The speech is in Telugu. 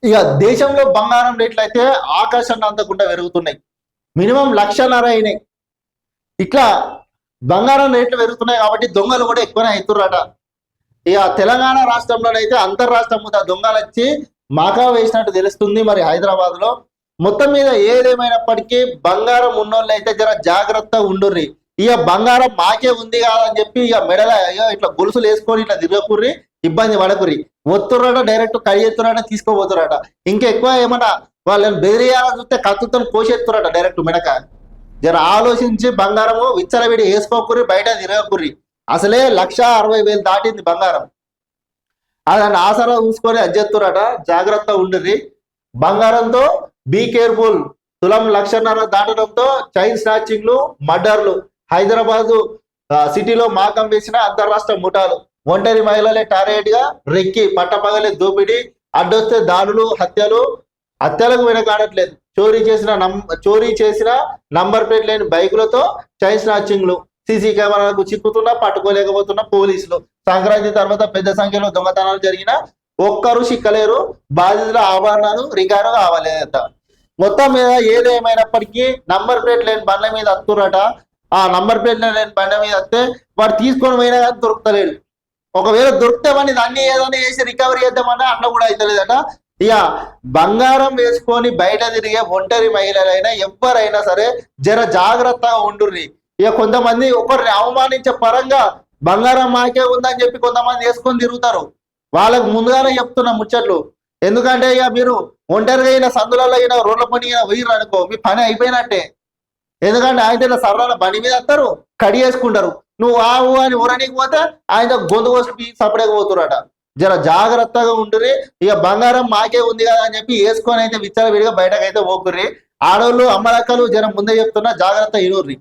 ఇక దేశంలో బంగారం రేట్లు అయితే ఆకాశాన్ని అందకుండా పెరుగుతున్నాయి. మినిమం 1,50,000 అయినాయి. ఇట్లా బంగారం రేట్లు పెరుగుతున్నాయి కాబట్టి దొంగలు కూడా ఎక్కువనే అవుతుర్రట. ఇక తెలంగాణ రాష్ట్రంలోనైతే అంతర్రాష్ట్ర ముఠా దొంగలు వచ్చి మాకా వేసినట్టు తెలుస్తుంది. మరి హైదరాబాద్ లో మొత్తం మీద ఏదేమైనప్పటికీ బంగారం ఉన్నోళ్ళు అయితే జర జాగ్రత్తగా ఉండుర్రి. ఇక బంగారం మాకే ఉంది కాదని చెప్పి ఇక మెడల ఇట్లా గొలుసులు వేసుకొని ఇట్లా తిరగకుర్రి, ఇబ్బంది పడకుర్రి. ఒత్తురట డైరెక్ట్ కడిగెత్తురట తీసుకోబోతురట. ఇంకా ఎక్కువ ఏమన్నా వాళ్ళని బెదిరియాలని చూస్తే కత్తుతో కోసేస్తురట డైరెక్ట్ మెడక. జర ఆలోచించి బంగారము విచ్చలవిడి వేసుకోకుర్రి, బయట తిరగకుర్రి. అసలే 1,60,000 దాటింది బంగారం. అదని ఆసరా చూసుకొని అజ్జెత్తురట. జాగ్రత్త ఉండుర్రి. బంగారంతో బీ కేర్ఫుల్. తులం 1,50,000 దాటడంతో చైన్ స్నాచింగ్లు, మర్డర్లు. హైదరాబాద్ సిటీలో మాకం వేసిన అంతర్రాష్ట్ర ముఠాలు. ఒంటరి మహిళలే టార్గెట్ గా రెక్కి పట్టపగలే దోపిడీ, అడ్డొస్తే దాడులు, హత్యలకు వెనకాడట్లేదు. చోరీ చేసిన నంబర్ ప్లేట్ లేని బైకులతో చైన్ స్నాచింగ్లు. సీసీ కెమెరాలకు చిక్కుతున్నా పట్టుకోలేకపోతున్న పోలీసులు. సంక్రాంతి తర్వాత పెద్ద సంఖ్యలో దొంగతనాలు జరిగినా ఒక్కరు చిక్కలేరు. బాధితుల ఆభరణాలు రికార్డు కావాలేదట. మొత్తం మీద ఏదేమైనప్పటికీ నంబర్ ప్లేట్ లేని బండ్ల మీద అత్తురట. ఆ నంబర్ ప్లేట్ లేని బండ్ల మీద వస్తే వాడు తీసుకొని పోయినా కానీ దొరుకుతలేడు. ఒకవేళ దొరికితే వాడిని దాన్ని ఏదైనా చేసి రికవరీ చేద్దామన్నా అట్లా కూడా అవుతలేదట. ఇక బంగారం వేసుకొని బయట తిరిగే ఒంటరి మహిళలైనా ఎవరైనా సరే జర జాగ్రత్తగా ఉండుర్రి. ఇక కొంతమంది ఒకరిని అవమానించే పరంగా బంగారం మాకే ఉందని చెప్పి కొంతమంది వేసుకొని తిరుగుతారు. వాళ్ళకు ముందుగానే చెప్తున్నా ముచ్చట్లు. ఎందుకంటే ఇక మీరు ఒంటరిగా అయిన సందులలో అయినా రోడ్ల పని పోయిర్రు అనుకో, మీ పని అయిపోయినట్టే. ఎందుకంటే ఆయన సర్రాల బండి మీద వస్తారు, కడి వేసుకుంటారు. నువ్వు ఆవు అని ఊరనికి పోతే ఆయన గొంతు కోసి సపడకపోతురట. జర జాగ్రత్తగా ఉంటుర్రి. ఇక బంగారం మాకే ఉంది కదా అని చెప్పి వేసుకొని అయితే విచ్చలవిడిగా బయటకైతే పోకుర్రి. ఆడోళ్ళు అమ్మలక్కలు జర ముందే చెప్తున్నా, జాగ్రత్త ఇనుర్రి.